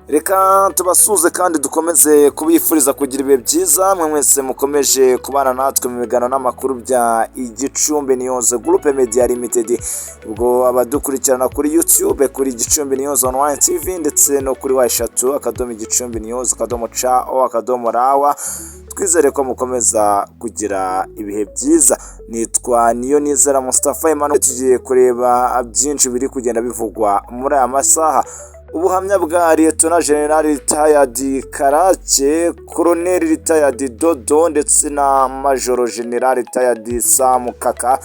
Reka tubasuze kandi dukomeze kubifuriza kugira ibihe byiza mwe mwese mukomeje kubana natwe mu biganiro n'amakuru bya Igicumbi News Group Media Limited. Ubwo abadukurikirana kuri YouTube kuri Igicumbi News Online TV ndetse no kuri eshatu akadomo Igicumbi News akadomo akadomo rawa, twizere ko mukomeza kugira ibihe byiza. Nitwa Niyonizera Mustafa Emmanuel, tugiye kureba byinshi biri kugenda bivugwa muri aya masaha. Ubuhamya bwa Lieutenant General Retired Karake, Colonel Retired Dodo ndetse na Major General Retired Kaka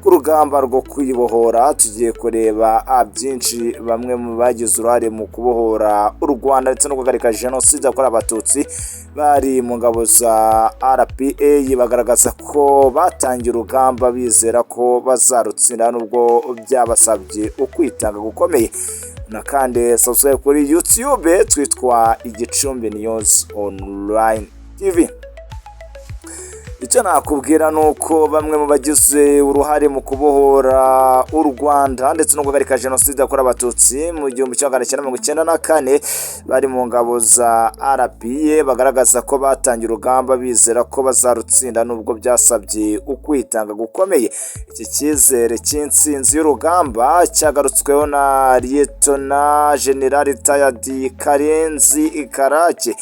ku rugamba rwo kwibohora. Tugiye kureba byinshi bamwe mu bagize uruhare mu kubohora u Rwanda ndetse no guhagarika jenoside yakorewe Abatutsi bari mu ngabo za RPA, bagaragaza ko batangiye urugamba bizera ko bazarutsinda nubwo byabasabye ukwitanga gukomeye. Na kandi subscribe kuri YouTube, twitwa Igicumbi News Online TV. Icyo nakubwira nuko bamwe mu bagize uruhare mu kubohora u Rwanda ndetse no guhagarika jenoside yakorewe Abatutsi mu 1994 bari mu ngabo za RPA, bagaragaza ko batangiye urugamba bizera ko bazarutsinda nubwo byasabye ukwitanga gukomeye. Iki cyizere cy'intsinzi y'urugamba cyagarutsweho na Lieutenant General Retired Karenzi Karake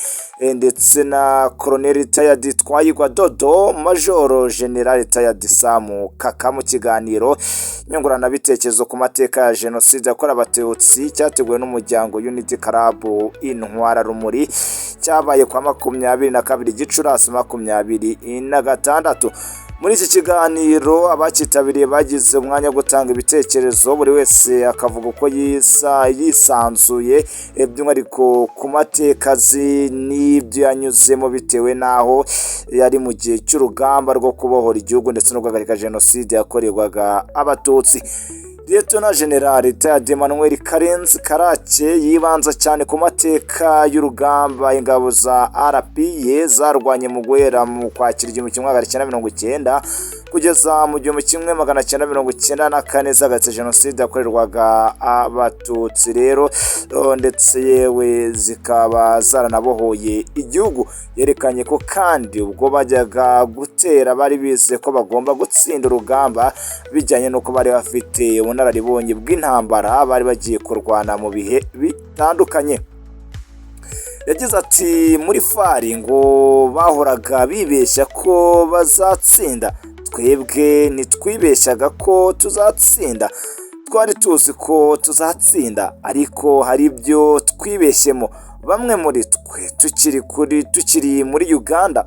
ndetse na Colonel Retired Twayigwa Dodo, Major General Retired Kaka mu kiganiro nyunguranabitekerezo ku mateka ya jenoside yakorewe Abatutsi cyateguwe n'umuryango Unity Club Intwara Rumuri, cyabaye kwa 22 Gicurasi 2026. Muri iki kiganiro abakitabiriye bagize umwanya wo gutanga ibitekerezo, buri wese akavuga uko yisanzuye by'umwihariko ku mateka n'ibyo yanyuzemo bitewe n'aho yari mu gihe cy'urugamba rwo kubohora igihugu ndetse no guhagarika jenoside yakorerwaga Abatutsi. Lieutenant General Retired Emmanuel Karenzi Karake yibanza cyane ku mateka y'urugamba ingabo za RPA zarwanye mu guhera mu Kwakira 1990 kugeza mu 1994 zagatse jenoside yakorerwaga Abatutsi rero, ndetse yewe zikaba zaranabohoye igihugu. Yerekanye ko kandi ubwo bajyaga gutera bari bize ko bagomba gutsinda urugamba bijyanye n'uko bari bafite ubunararibonye bw'intambara bari bagiye kurwana mu bihe bitandukanye. Yagize ati muri fari ngo bahoraga bibeshya ko bazatsinda, twebwe ntitwibeshyaga ko tuzatsinda, twari tuzi ko tuzatsinda ariko hari ibyo twibeshyemo. Bamwe muri twe tukiri muri Uganda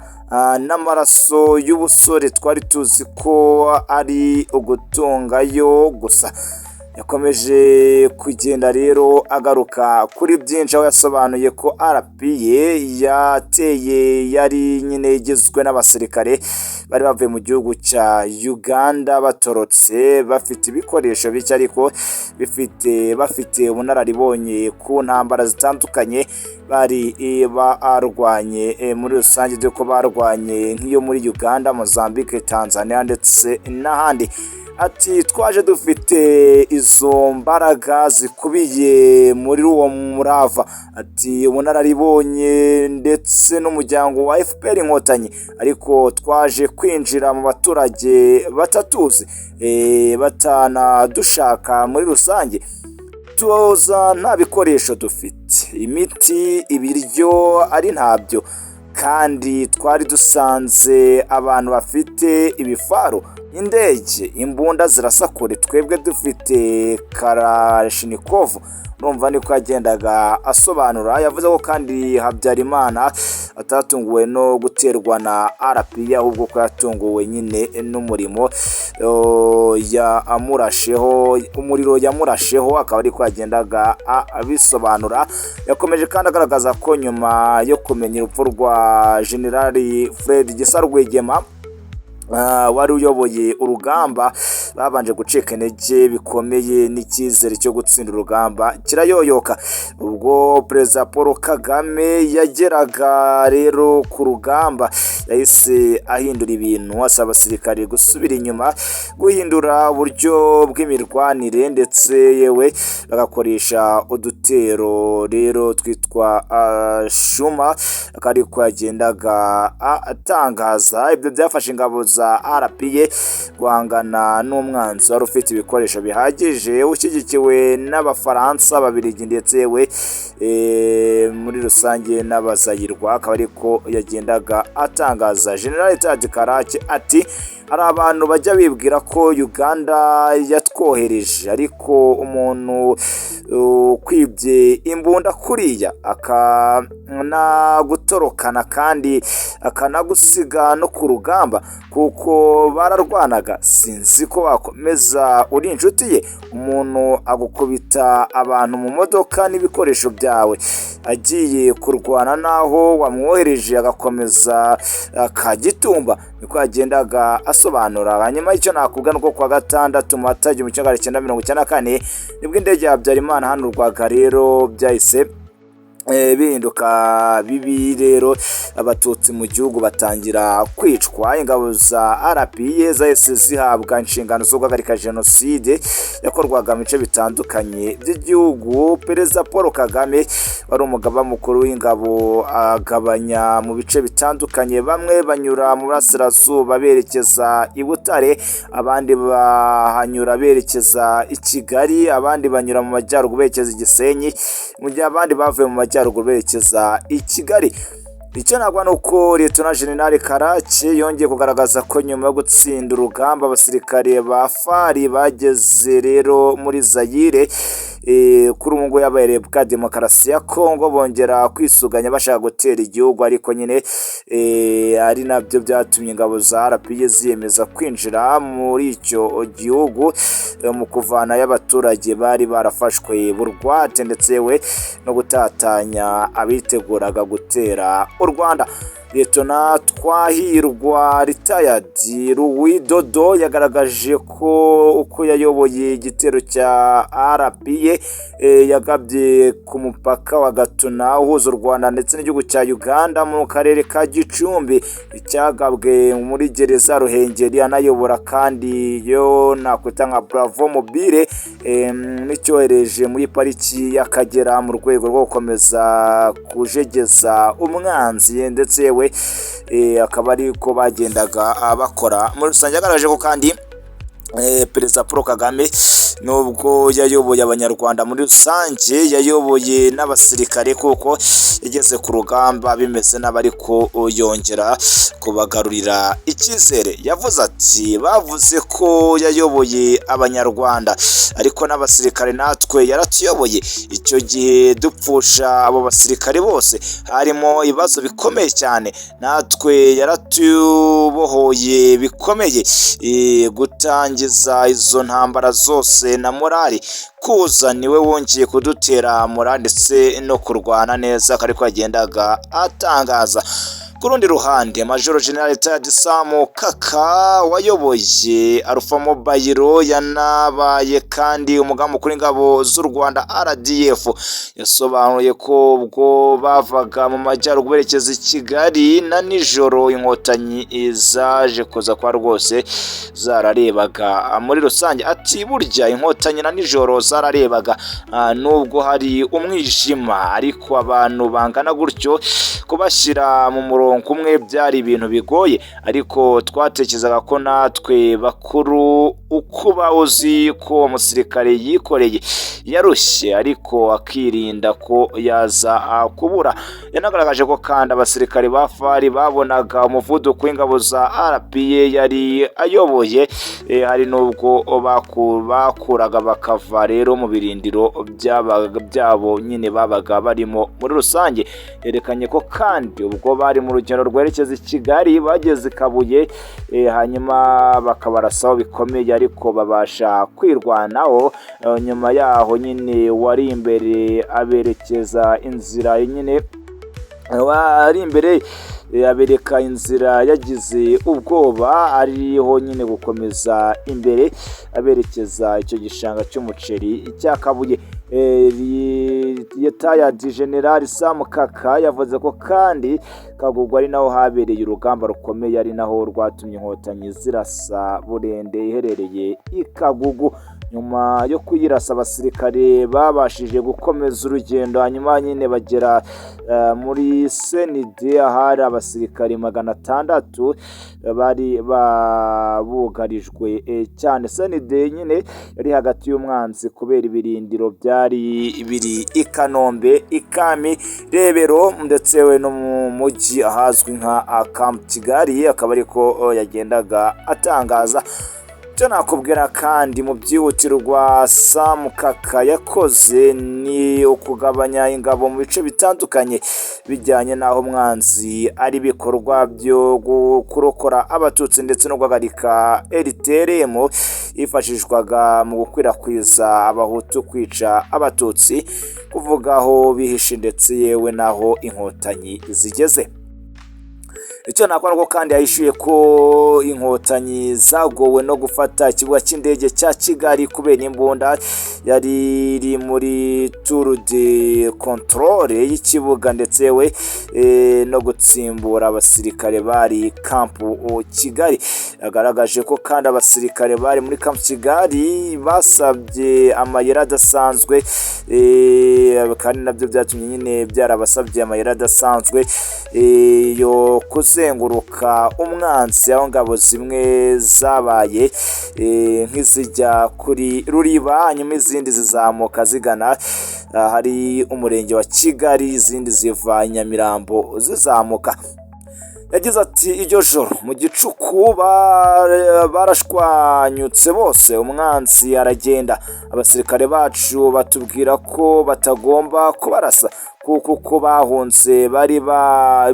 n'amaraso y'ubusore twari tuzi ko ari ugutungayo gusa. Yakomeje kugenda rero agaruka kuri byinshi, aho yasobanuye ko RPA yateye yari nyine igizwe n'abasirikare bari bavuye mu gihugu cya Uganda batorotse bafite ibikoresho bike ariko bafite ubunararibonye ku ntambara zitandukanye bari barwanye muri rusange, dore ko barwanye nk'iyo muri Uganda, Mozambique, Tanzania ndetse n'ahandi. Ati twaje dufite izo mbaraga zikubiye muri uwo murava, ati ubunararibonye ndetse n'umuryango wa FPR Inkotanyi, ariko twaje kwinjira mu baturage batatuzi batanadushaka muri rusange, tuza nta bikoresho dufite, imiti, ibiryo ari ntabyo, kandi twari dusanze abantu bafite ibifaru, indege, imbunda zirasa kure, twebwe dufite Kalashnikov. Numva niko yagendaga asobanura. Yavuze ko kandi Habyarimana atatunguwe no guterwa na RPA, ahubwo ko yatunguwe nyine n'umurimo yamurasheho, umuriro yamurasheho, akaba ariko yagendaga abisobanura. Yakomeje kandi agaragaza ko nyuma yo kumenya urupfu rwa General Fred Gisa Rwigema wari uyoboye urugamba, babanje gucika intege bikomeye n'icyizere cyo gutsinda urugamba kirayoyoka. Ubwo Perezida Paul Kagame yageraga rero ku rugamba yahise ahindura ibintu, asaba abasirikare gusubira inyuma, guhindura uburyo bw'imirwanire ndetse yewe bagakoresha udutero rero twitwa shuma, ariko yagendaga atangaza. Ibyo byafashe ingabo za RPA guhangana n'umwanzi wari ufite ibikoresho bihagije ushyigikiwe n'Abafaransa, Ababiligi ndetse yewe muri rusange n'Abazayirwa, akaba ariko yagendaga atangaza. General Karake ati hari abantu bajya bibwira ko Uganda yatwohereje, ariko umuntu kwibye imbunda kuriya akanagutorokana kandi akanagusiga no ku rugamba kuko bararwanaga, sinzi ko wakomeza uri inshuti ye. Umuntu agukubita abantu mu modoka n'ibikoresho byawe, agiye kurwana naho wamwohereje agakomeza akagitumba, niko yagendaga asobanura. Hanyuma icyo nakubwa nuko kwa gatandatu Mata 1994 nibwo indege ya Habyarimana hano urwaga rero byahise bihinduka bibi rero, abatutsi mu gihugu batangira kwicwa. Ingabo za RPA zahise zihabwa inshingano zo guhagarika jenoside yakorwaga mu bice bitandukanye by'igihugu. Perezida Paul Kagame wari umugaba mukuru w'ingabo agabanya mu bice bitandukanye, bamwe banyura mu burasirazuba berekeza i Butare, abandi bahanyura berekeza i Kigali, abandi banyura mu majyaruguru berekeza i Gisenyi, mu gihe abandi bavuye mu majyaruguru berekeza i Kigali. Icyo nagwa nuko Lieutenant General Karake yongeye kugaragaza ko nyuma yo gutsinda urugamba abasirikare ba FARI bageze rero muri Zaire kuri ubu ngubu yabaye Repubulika Demokarasi ya Kongo, bongera kwisuganya bashaka gutera igihugu, ariko nyine ari nabyo byatumye ingabo za RPA ziyemeza kwinjira muri icyo gihugu mu kuvana y'abaturage bari barafashwe burwate ndetse we no gutatanya abiteguraga gutera u Rwanda. Lieutenant Twahirwa retired Dodo yagaragaje ko uko yayoboye igitero cya RPA yagabye ku mupaka wa Gatuna uhuza u Rwanda ndetse n'igihugu cya Uganda mu karere ka Gicumbi, icyagabwe muri gereza Ruhengeri, anayobora kandi yo nakwita nka Bravo Mobile n'icyohereje muri pariki y'Akagera mu rwego rwo gukomeza kujegeza umwanzi, ndetse we akaba ari ko bagendaga bakora. Muri rusange yagaragaje ko kandi Perezida Paul Kagame nubwo yayoboye abanyarwanda muri rusange, yayoboye n'abasirikare kuko igeze ku rugamba bimeze n'abari ko yongera kubagarurira icyizere. Yavuze ati bavuze ko yayoboye abanyarwanda, ariko n'abasirikare natwe yaratuyoboye. Icyo gihe dupfusha abo basirikare bose harimo ibibazo bikomeye cyane, natwe yaratubohoye bikomeye, gutangiza izo ntambara zose na morali kuza niwe wongeye kudutera morali ndetse no kurwana neza, ariko yagendaga atangaza. Ku rundi ruhande Major General Sam Kaka wayoboye Alpha Mobile yanabaye kandi umugaba mukuru w'ingabo z'u Rwanda RDF yasobanuye ko ubwo bavaga mu majyaruguru berekeza i Kigali na nijoro inkotanyi zaje kuza kwa rwose zararebaga muri rusange. Ati burya inkotanyi na nijoro zararebaga nubwo hari umwijima, ariko abantu bangana gutyo kubashyira mu murongo kumwe byari ibintu bigoye, ariko twatekerezaga ko natwe bakuru ukuba uzi ko umusirikare yikoreye yarushye ariko akirinda ko yaza kubura. Yanagaragaje ko kandi abasirikare ba FARI babonaga umuvuduko w'ingabo za RPA yari ayoboye, hari nubwo bakuraga bakava rero mu birindiro byabo nyine babaga barimo. Muri rusange yerekanye ko kandi ubwo bari mu rugendo rwerekeza i Kigali bageze Kabuye, hanyuma bakabarasaho bikomeye ariko babasha kwirwanaho. Nyuma yaho nyine wari imbere aberekeza inzira nyine ari imbere abereka inzira yagize ubwoba, ariho nyine gukomeza imbere aberekeza icyo gishanga cy'umuceri cya Kabuye. Retired General Sam Kaka yavuze ko kandi Kagugu ari naho habereye urugamba rukomeye, ari naho rwatumye inkotanyi zirasa Burende iherereye i Kagugu. Nyuma yo kuyirasa abasirikare babashije gukomeza urugendo, hanyuma nyine bagera muri Senide ahari abasirikare 600 bari bugarijwe cyane. Senide nyine yari hagati y'umwanzi kubera ibirindiro byari biri i Kanombe, Ikami, Rebero ndetse we no mu mujyi ahazwi nka Camp Kigali. Akaba ariko yagendaga atangaza. Icyo nakubwira kandi mu byihutirwa Sam Kaka yakoze ni ukugabanya ingabo mu bice bitandukanye bijyanye n'aho umwanzi ari bikorwa byo kurokora abatutsi ndetse no guhagarika RTRM yifashishwaga mu gukwirakwiza abahutu, kwica abatutsi, kuvuga aho bihishe ndetse yewe naho inkotanyi zigeze. Icyo nakora kandi yahishuye ko inkotanyi zagowe no gufata ikibuga cy'indege cya Kigali kubera imbunda yari iri muri tour de controle y'ikibuga, ndetse we no gutsimbura abasirikare bari Camp Kigali. Yagaragaje ko kandi abasirikare bari muri Camp Kigali basabye amayeri adasanzwe, kandi nabyo byatumye nyine byarabasabye amayeri adasanzwe yo kuzenguruka umwanzi, aho ngabo zimwe zabaye nk'izijya kuri Ruriba, hanyuma izindi zizamuka zigana hari umurenge wa Kigali, izindi ziva Nyamirambo zizamuka. Yagize ati iryo joro mu gicuku barashwanyutse bose, umwanzi aragenda, abasirikare bacu batubwira ko batagomba kubarasa kuko bahunze bari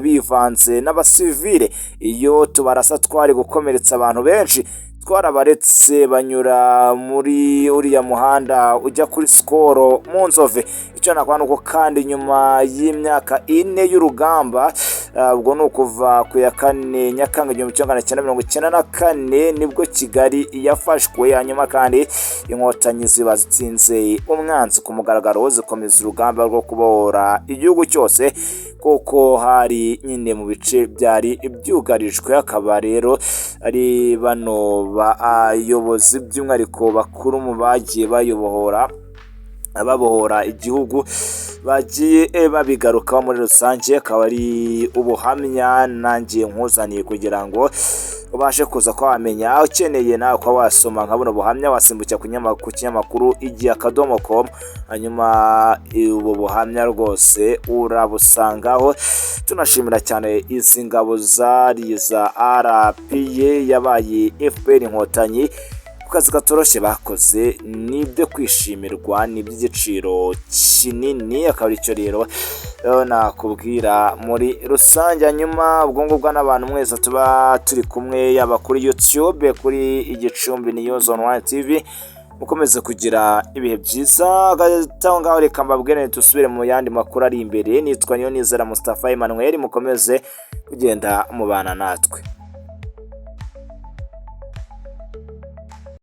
bivanze n'abasivile, iyo tubarasa twari gukomeretsa abantu benshi, twarabaretse banyura muri uriya muhanda ujya kuri Skoro mu Nzove. Icyo nakora nuko kandi nyuma y'imyaka 4 y'urugamba, ubwo ni ukuva ku ya 4 Nyakanga 1994 nibwo Kigali yafashwe, hanyuma kandi inkotanyi ziba zitsinze umwanzi ku mugaragaro, zikomeza urugamba rwo kubohora igihugu cyose, kuko hari nyine mu bice byari byugarijwe. Akaba rero ari bano bayobozi by'umwihariko bakuru mu bagiye babohora igihugu bagiye babigarukaho muri rusange. Akaba ari ubuhamya nanjye nkuzaniye kugira ngo ubashe kuza ko wamenya. Ukeneye nawe ko wasoma nka buno buhamya, wasimbukira ku kinyamakuru igihe.com, hanyuma ubu buhamya rwose urabusangaho. Tunashimira cyane izi ngabo zari za RPA yabaye FPR inkotanyi, kazi katoroshye bakoze, nibyo kwishimirwa, n'iby'igiciro kinini. Akaba icyo rero nakubwira muri rusange. Hanyuma ubwo ngubwo n'abantu mwese tuba turi kumwe, yaba kuri YouTube, kuri Igicumbi News Online TV, mukomeze kugira ibihe byiza. Ngaho reka mbabwire tusubire mu yandi makuru ari imbere. Nitwa Niyonizera Mustafa Emmanuel, mukomeze kugenda mubana natwe.